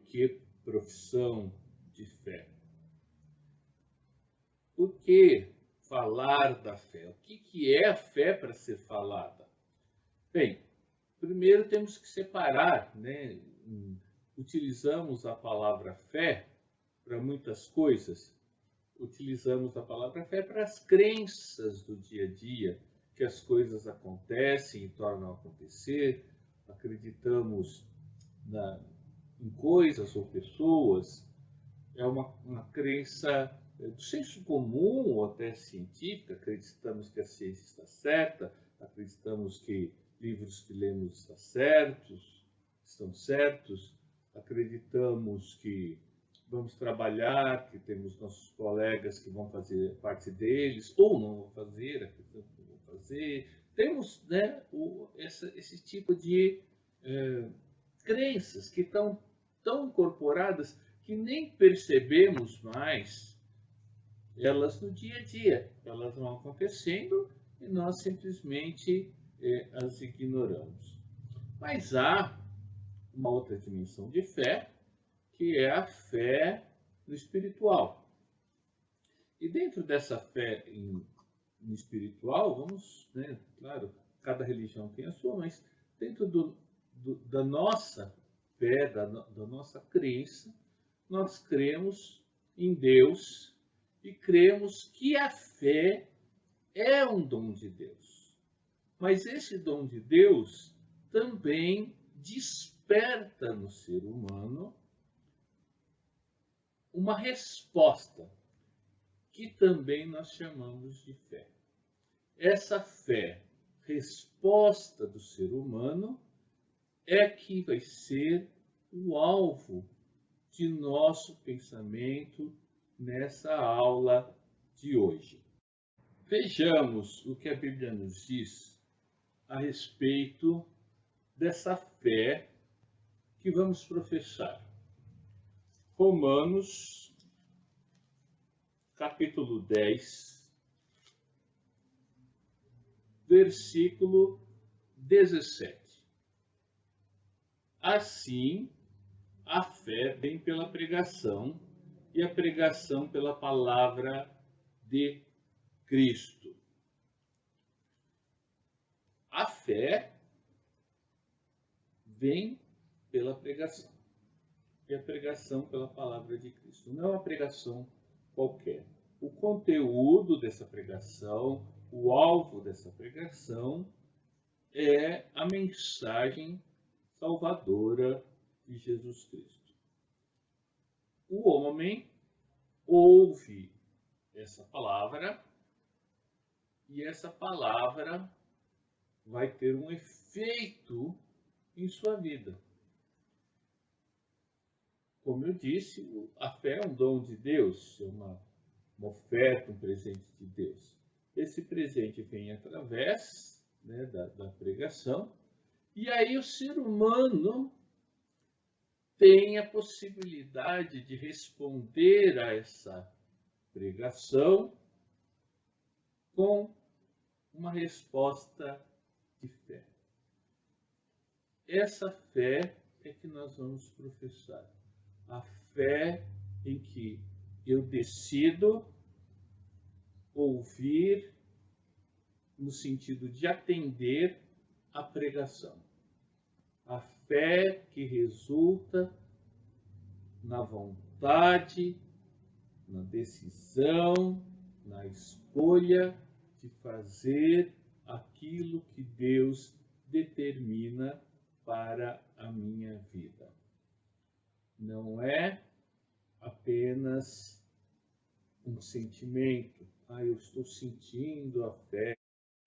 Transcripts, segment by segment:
que profissão de fé? Por que falar da fé? O que é a fé para ser falada? Bem, primeiro temos que separar, né? Utilizamos a palavra fé para muitas coisas. Utilizamos a palavra fé para as crenças do dia a dia, que as coisas acontecem e tornam a acontecer. Acreditamos em coisas ou pessoas. É uma crença do senso comum ou até científica. Acreditamos que a ciência está certa, acreditamos que livros que lemos estão certos, acreditamos que vamos trabalhar, que temos nossos colegas que vão fazer parte deles, ou não vão fazer, acreditamos que vão fazer. Temos, né, esse tipo de crenças que estão tão incorporadas que nem percebemos mais elas no dia a dia. Elas vão acontecendo e nós simplesmente as ignoramos. Mas há uma outra dimensão de fé, que é a fé no espiritual. E dentro dessa fé no espiritual, vamos, né, claro, cada religião tem a sua, mas dentro da nossa fé, da nossa crença, nós cremos em Deus e cremos que a fé é um dom de Deus. Mas esse dom de Deus também desperta no ser humano uma resposta, que também nós chamamos de fé. Essa fé, resposta do ser humano, é que vai ser o alvo de nosso pensamento nessa aula de hoje. Vejamos o que a Bíblia nos diz a respeito dessa fé que vamos professar. Romanos, capítulo 10, versículo 17. Assim, a fé vem pela pregação, e a pregação pela palavra de Cristo. A fé vem pela pregação, e a pregação pela palavra de Cristo. Não é uma pregação qualquer. O conteúdo dessa pregação, o alvo dessa pregação, é a mensagem salvadora de Jesus Cristo. O homem ouve essa palavra e essa palavra vai ter um efeito em sua vida. Como eu disse, a fé é um dom de Deus, é uma oferta, um presente de Deus. Esse presente vem através, né, da pregação, e aí o ser humano tem a possibilidade de responder a essa pregação com uma resposta de fé. Essa fé é que nós vamos professar. A fé em que eu decido ouvir no sentido de atender a pregação. A fé que resulta na vontade, na decisão, na escolha de fazer aquilo que Deus determina para a minha vida. Não é apenas um sentimento. Eu estou sentindo a fé.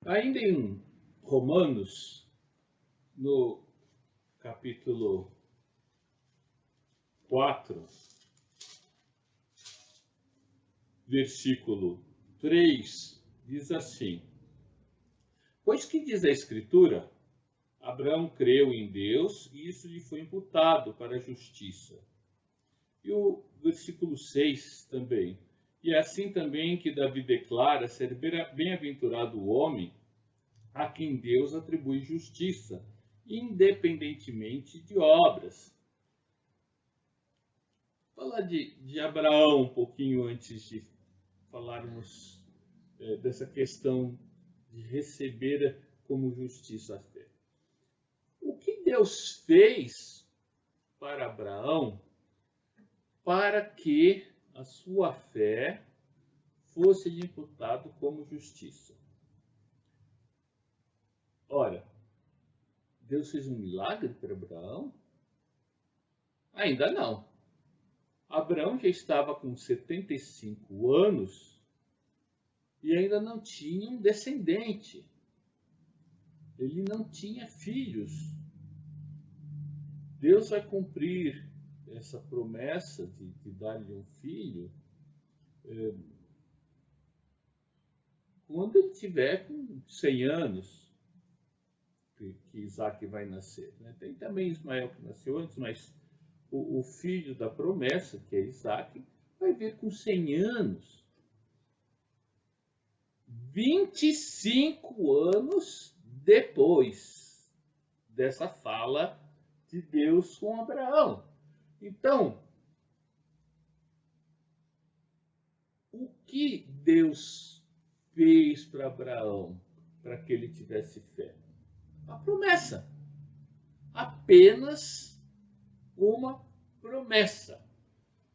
Ainda em Romanos, no capítulo 4, versículo 3, diz assim: Pois que diz a Escritura? Abraão creu em Deus e isso lhe foi imputado para a justiça. E o versículo 6 também. E é assim também que Davi declara ser bem-aventurado o homem a quem Deus atribui justiça, independentemente de obras. falar de Abraão um pouquinho antes de falarmos dessa questão de receber como justiça a fé. O que Deus fez para Abraão para que a sua fé fosse imputado como justiça? Ora, Deus fez um milagre para Abraão? Ainda não. Abraão já estava com 75 anos e ainda não tinha um descendente. Ele não tinha filhos. Deus vai cumprir essa promessa de dar-lhe um filho quando ele tiver com 100 anos, que Isaac vai nascer. Tem também Ismael que nasceu antes, mas o filho da promessa, que é Isaac, vai vir com 100 anos. 25 anos depois dessa fala de Deus com Abraão. Então, o que Deus fez para Abraão para que ele tivesse fé? A promessa. Apenas uma promessa.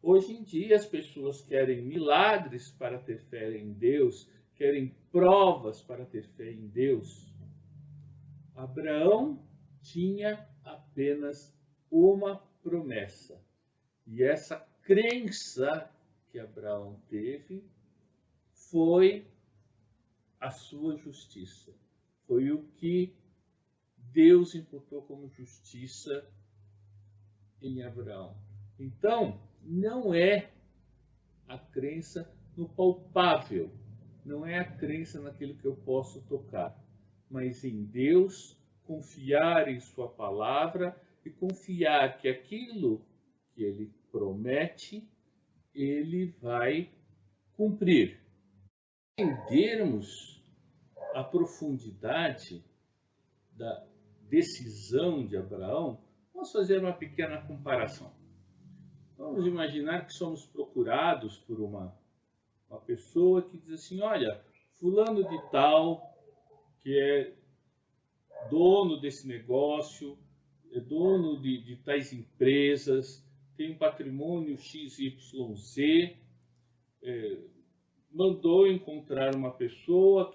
Hoje em dia as pessoas querem milagres para ter fé em Deus, querem provas para ter fé em Deus. Abraão tinha apenas uma promessa. E essa crença que Abraão teve foi a sua justiça. Foi o que Deus imputou como justiça em Abraão. Então, não é a crença no palpável, não é a crença naquilo que eu posso tocar, mas em Deus, confiar em sua palavra e confiar que aquilo que ele promete, ele vai cumprir. Entendermos a profundidade da decisão de Abraão, vamos fazer uma pequena comparação. Vamos imaginar que somos procurados por uma pessoa que diz assim: olha, fulano de tal, que é dono desse negócio, é dono de tais empresas, tem um patrimônio XYZ, mandou encontrar uma pessoa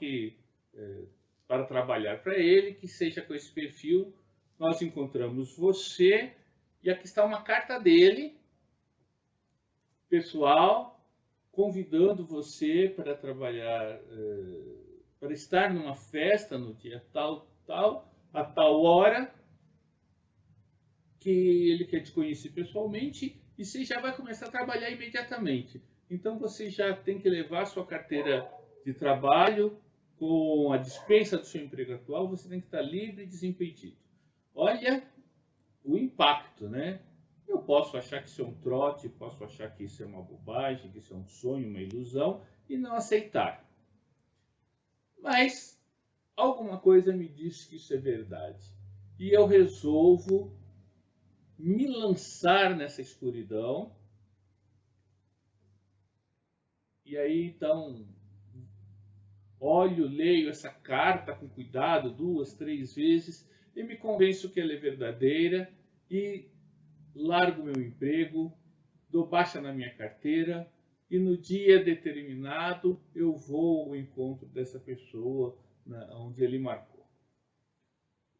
para trabalhar para ele, que seja com esse perfil. Nós encontramos você e aqui está uma carta dele, pessoal, convidando você para trabalhar, para estar numa festa no dia tal, a tal hora, que ele quer te conhecer pessoalmente e você já vai começar a trabalhar imediatamente. Então você já tem que levar sua carteira de trabalho com a dispensa do seu emprego atual, você tem que estar livre e desimpedido. Olha o impacto, né? Eu posso achar que isso é um trote, posso achar que isso é uma bobagem, que isso é um sonho, uma ilusão, e não aceitar. Mas alguma coisa me diz que isso é verdade. E eu resolvo me lançar nessa escuridão. E aí, então, olho, leio essa carta com cuidado 2, 3 vezes e me convenço que ela é verdadeira e largo meu emprego, dou baixa na minha carteira e no dia determinado eu vou ao encontro dessa pessoa onde ele marcou.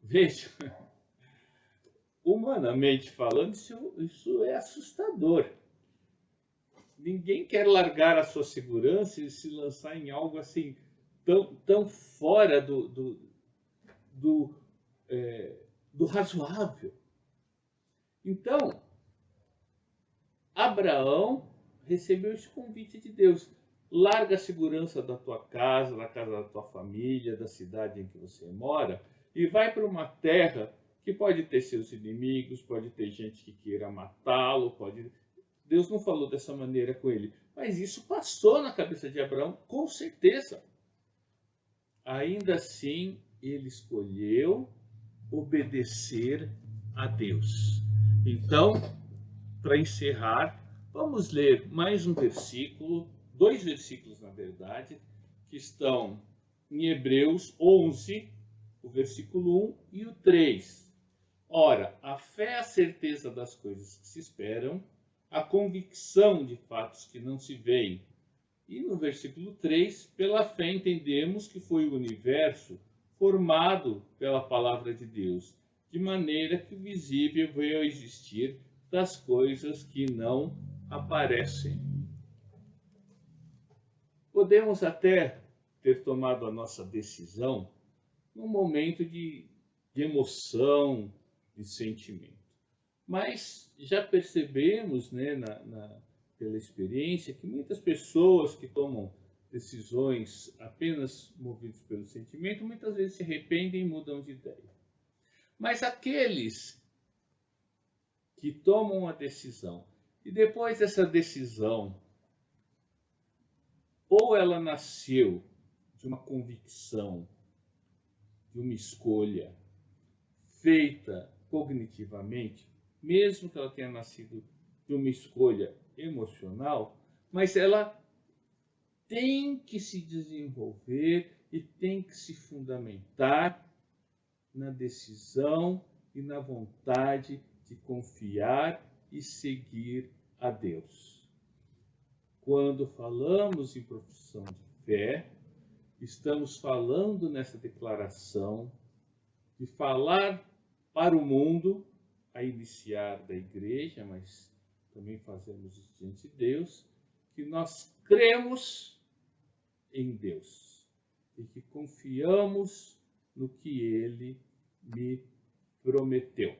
Veja, humanamente falando, isso é assustador. Ninguém quer largar a sua segurança e se lançar em algo assim tão fora do razoável. Então, Abraão recebeu esse convite de Deus. Larga a segurança da tua casa, da casa da tua família, da cidade em que você mora e vai para uma terra que pode ter seus inimigos, pode ter gente que queira matá-lo, Deus não falou dessa maneira com ele, mas isso passou na cabeça de Abraão, com certeza. Ainda assim, ele escolheu obedecer a Deus. Então, para encerrar, Vamos ler mais um versículo, dois versículos na verdade, que estão em Hebreus 11, o versículo 1 e o 3. Ora, a fé é a certeza das coisas que se esperam, a convicção de fatos que não se veem. E no versículo 3, pela fé entendemos que foi o universo formado pela palavra de Deus, de maneira que o visível veio a existir das coisas que não aparecem. Podemos até ter tomado a nossa decisão num momento de emoção, de sentimento. Mas já percebemos, né, pela experiência, que muitas pessoas que tomam decisões apenas movidas pelo sentimento, muitas vezes se arrependem e mudam de ideia. Mas aqueles que tomam a decisão e depois dessa decisão, ou ela nasceu de uma convicção, de uma escolha feita cognitivamente, mesmo que ela tenha nascido de uma escolha emocional, mas ela tem que se desenvolver e tem que se fundamentar na decisão e na vontade de confiar e seguir a Deus. Quando falamos em profissão de fé, estamos falando nessa declaração de falar para o mundo, a iniciar da igreja, mas também fazemos isso diante de Deus, que nós cremos em Deus e que confiamos no que Ele me prometeu.